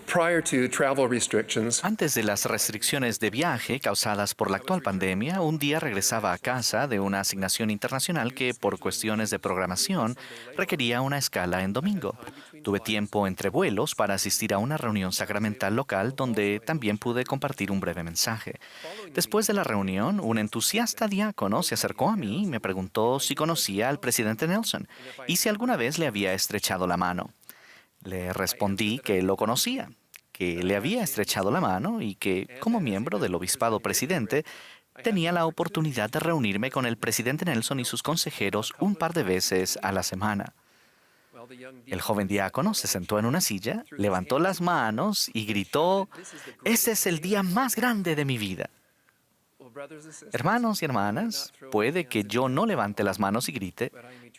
Prior to travel restrictions, Antes de las restricciones de viaje causadas por la actual pandemia, un día regresaba a casa de una asignación internacional que, por cuestiones de programación, requería una escala en domingo. Tuve tiempo entre vuelos para asistir a una reunión sacramental local donde también pude compartir un breve mensaje. Después de la reunión, un entusiasta diácono se acercó a mí y me preguntó si conocía al presidente Nelson y si alguna vez le había estrechado la mano. Le respondí que lo conocía, que le había estrechado la mano y que, como miembro del obispado presidente, tenía la oportunidad de reunirme con el presidente Nelson y sus consejeros un par de veces a la semana. El joven diácono se sentó en una silla, levantó las manos y gritó: «Ese es el día más grande de mi vida». Hermanos y hermanas, puede que yo no levante las manos y grite,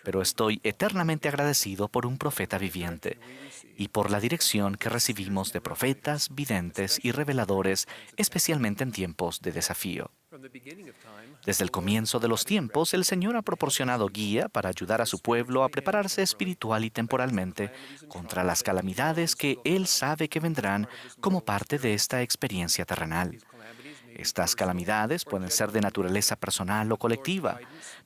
pero estoy eternamente agradecido por un profeta viviente y por la dirección que recibimos de profetas, videntes y reveladores, especialmente en tiempos de desafío. Desde el comienzo de los tiempos, el Señor ha proporcionado guía para ayudar a su pueblo a prepararse espiritual y temporalmente contra las calamidades que Él sabe que vendrán como parte de esta experiencia terrenal. Estas calamidades pueden ser de naturaleza personal o colectiva,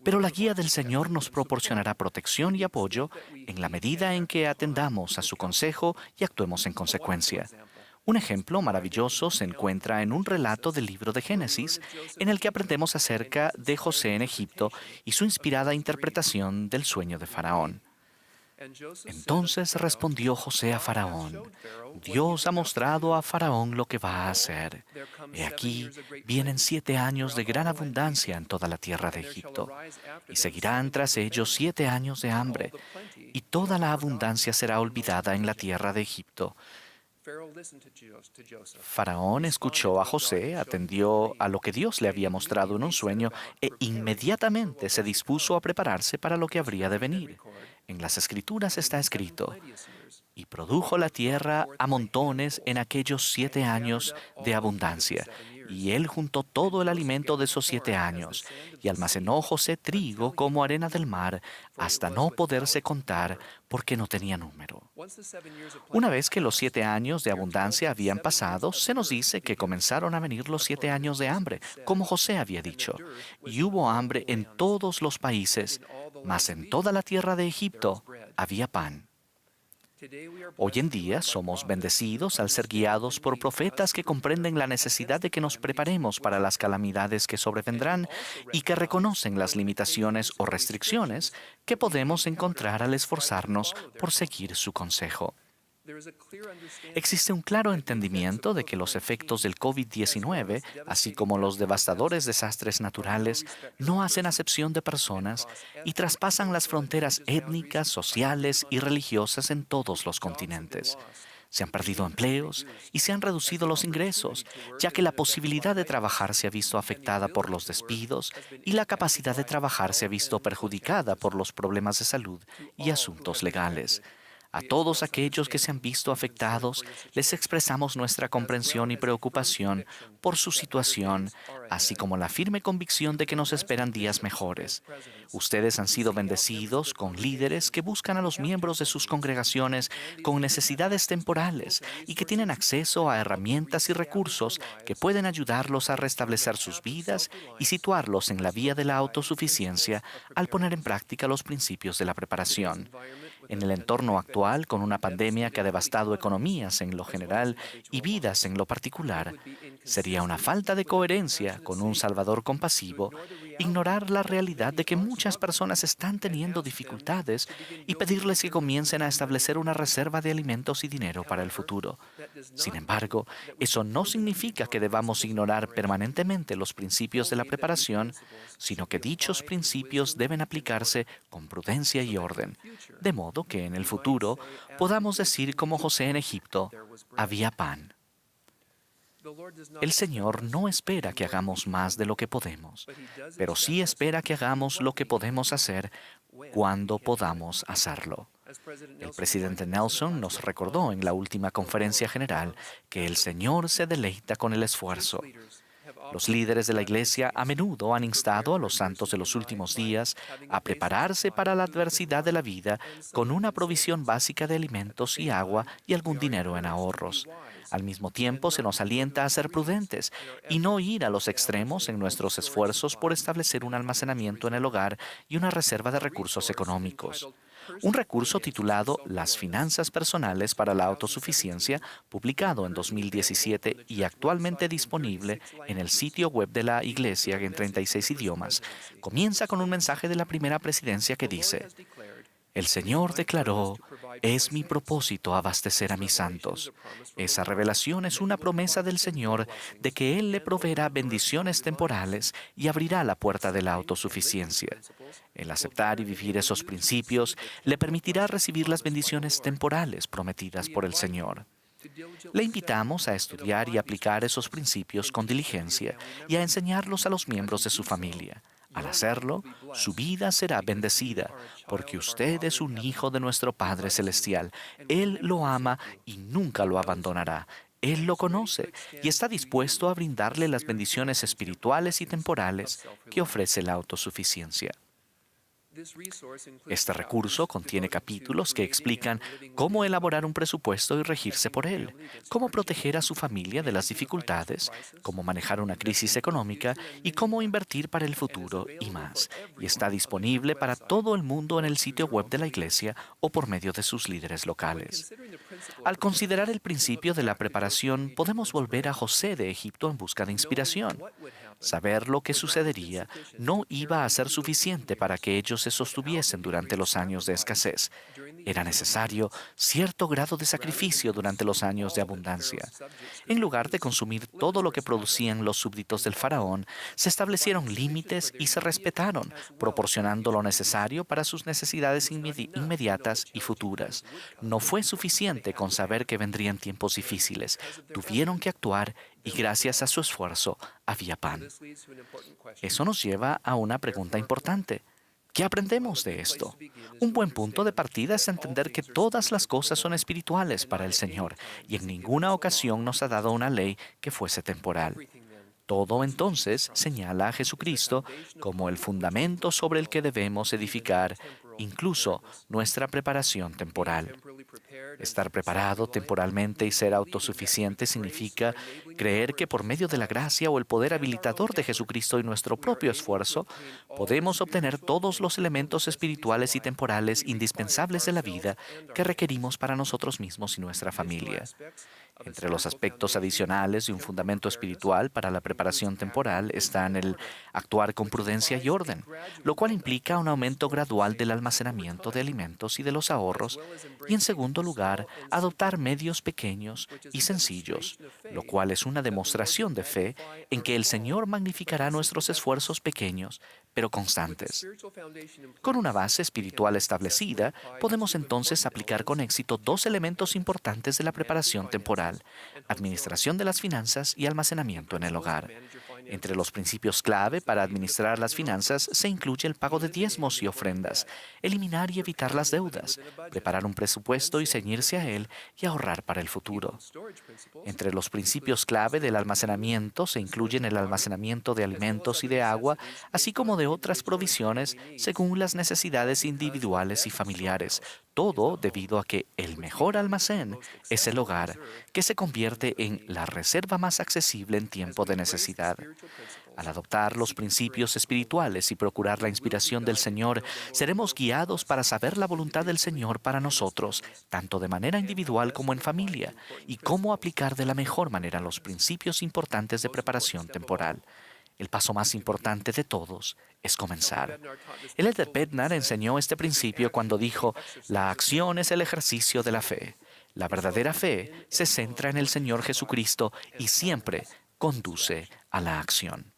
pero la guía del Señor nos proporcionará protección y apoyo en la medida en que atendamos a su consejo y actuemos en consecuencia. Un ejemplo maravilloso se encuentra en un relato del libro de Génesis, en el que aprendemos acerca de José en Egipto y su inspirada interpretación del sueño de Faraón. Entonces respondió José a Faraón: «Dios ha mostrado a Faraón lo que va a hacer. He aquí, vienen 7 años de gran abundancia en toda la tierra de Egipto, y seguirán tras ellos 7 años de hambre, y toda la abundancia será olvidada en la tierra de Egipto». Faraón escuchó a José, atendió a lo que Dios le había mostrado en un sueño e inmediatamente se dispuso a prepararse para lo que habría de venir. En las Escrituras está escrito: «Y produjo la tierra a montones en aquellos 7 años de abundancia, y él juntó todo el alimento de esos 7 años, y almacenó José trigo como arena del mar, hasta no poderse contar, porque no tenía número». Una vez que los 7 años de abundancia habían pasado, se nos dice que comenzaron a venir los 7 años de hambre, como José había dicho, y hubo hambre en todos los países, mas en toda la tierra de Egipto había pan. Hoy en día somos bendecidos al ser guiados por profetas que comprenden la necesidad de que nos preparemos para las calamidades que sobrevendrán y que reconocen las limitaciones o restricciones que podemos encontrar al esforzarnos por seguir su consejo. Existe un claro entendimiento de que los efectos del COVID-19, así como los devastadores desastres naturales, no hacen acepción de personas y traspasan las fronteras étnicas, sociales y religiosas en todos los continentes. Se han perdido empleos y se han reducido los ingresos, ya que la posibilidad de trabajar se ha visto afectada por los despidos y la capacidad de trabajar se ha visto perjudicada por los problemas de salud y asuntos legales. A todos aquellos que se han visto afectados, les expresamos nuestra comprensión y preocupación por su situación, así como la firme convicción de que nos esperan días mejores. Ustedes han sido bendecidos con líderes que buscan a los miembros de sus congregaciones con necesidades temporales y que tienen acceso a herramientas y recursos que pueden ayudarlos a restablecer sus vidas y situarlos en la vía de la autosuficiencia al poner en práctica los principios de la preparación. En el entorno actual, con una pandemia que ha devastado economías en lo general y vidas en lo particular, sería una falta de coherencia con un Salvador compasivo ignorar la realidad de que muchas personas están teniendo dificultades y pedirles que comiencen a establecer una reserva de alimentos y dinero para el futuro. Sin embargo, eso no significa que debamos ignorar permanentemente los principios de la preparación, sino que dichos principios deben aplicarse con prudencia y orden, de modo que en el futuro podamos decir como José en Egipto: «Había pan». El Señor no espera que hagamos más de lo que podemos, pero sí espera que hagamos lo que podemos hacer cuando podamos hacerlo. El presidente Nelson nos recordó en la última conferencia general que el Señor se deleita con el esfuerzo. Los líderes de la Iglesia a menudo han instado a los santos de los últimos días a prepararse para la adversidad de la vida con una provisión básica de alimentos y agua y algún dinero en ahorros. Al mismo tiempo, se nos alienta a ser prudentes y no ir a los extremos en nuestros esfuerzos por establecer un almacenamiento en el hogar y una reserva de recursos económicos. Un recurso titulado Las finanzas personales para la autosuficiencia, publicado en 2017 y actualmente disponible en el sitio web de la Iglesia en 36 idiomas, comienza con un mensaje de la primera presidencia que dice: el Señor declaró, es mi propósito abastecer a mis santos. Esa revelación es una promesa del Señor de que Él le proveerá bendiciones temporales y abrirá la puerta de la autosuficiencia. El aceptar y vivir esos principios le permitirá recibir las bendiciones temporales prometidas por el Señor. Le invitamos a estudiar y aplicar esos principios con diligencia y a enseñarlos a los miembros de su familia. Al hacerlo, su vida será bendecida, porque usted es un hijo de nuestro Padre Celestial. Él lo ama y nunca lo abandonará. Él lo conoce y está dispuesto a brindarle las bendiciones espirituales y temporales que ofrece la autosuficiencia. Este recurso contiene capítulos que explican cómo elaborar un presupuesto y regirse por él, cómo proteger a su familia de las dificultades, cómo manejar una crisis económica y cómo invertir para el futuro y más. Y está disponible para todo el mundo en el sitio web de la Iglesia o por medio de sus líderes locales. Al considerar el principio de la preparación, podemos volver a José de Egipto en busca de inspiración. Saber lo que sucedería no iba a ser suficiente para que ellos se sostuviesen durante los años de escasez. Era necesario cierto grado de sacrificio durante los años de abundancia. En lugar de consumir todo lo que producían los súbditos del faraón, se establecieron límites y se respetaron, proporcionando lo necesario para sus necesidades inmediatas y futuras. No fue suficiente con saber que vendrían tiempos difíciles. Tuvieron que actuar y gracias a su esfuerzo había pan. Eso nos lleva a una pregunta importante. ¿Qué aprendemos de esto? Un buen punto de partida es entender que todas las cosas son espirituales para el Señor y en ninguna ocasión nos ha dado una ley que fuese temporal. Todo entonces señala a Jesucristo como el fundamento sobre el que debemos edificar incluso nuestra preparación temporal. Estar preparado temporalmente y ser autosuficiente significa creer que por medio de la gracia o el poder habilitador de Jesucristo y nuestro propio esfuerzo, podemos obtener todos los elementos espirituales y temporales indispensables de la vida que requerimos para nosotros mismos y nuestra familia. Entre los aspectos adicionales de un fundamento espiritual para la preparación temporal están el actuar con prudencia y orden, lo cual implica un aumento gradual del almacenamiento de alimentos y de los ahorros, y en segundo lugar, adoptar medios pequeños y sencillos, lo cual es una demostración de fe en que el Señor magnificará nuestros esfuerzos pequeños, pero constantes. Con una base espiritual establecida, podemos entonces aplicar con éxito dos elementos importantes de la preparación temporal: administración de las finanzas y almacenamiento en el hogar. Entre los principios clave para administrar las finanzas se incluye el pago de diezmos y ofrendas, eliminar y evitar las deudas, preparar un presupuesto y ceñirse a él y ahorrar para el futuro. Entre los principios clave del almacenamiento se incluyen el almacenamiento de alimentos y de agua, así como de otras provisiones según las necesidades individuales y familiares, todo debido a que el mejor almacén es el hogar, que se convierte en la reserva más accesible en tiempo de necesidad. Al adoptar los principios espirituales y procurar la inspiración del Señor, seremos guiados para saber la voluntad del Señor para nosotros, tanto de manera individual como en familia, y cómo aplicar de la mejor manera los principios importantes de preparación temporal. El paso más importante de todos es comenzar. El Elder Bednar enseñó este principio cuando dijo: la acción es el ejercicio de la fe. La verdadera fe se centra en el Señor Jesucristo y siempre conduce a la acción.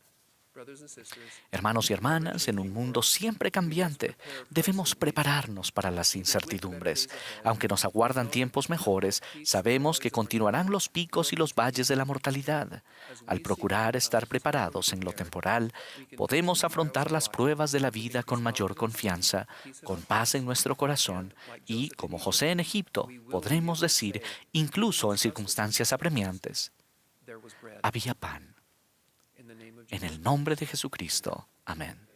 Hermanos y hermanas, en un mundo siempre cambiante, debemos prepararnos para las incertidumbres. Aunque nos aguardan tiempos mejores, sabemos que continuarán los picos y los valles de la mortalidad. Al procurar estar preparados en lo temporal, podemos afrontar las pruebas de la vida con mayor confianza, con paz en nuestro corazón y, como José en Egipto, podremos decir, incluso en circunstancias apremiantes: había pan. En el nombre de Jesucristo. Amén.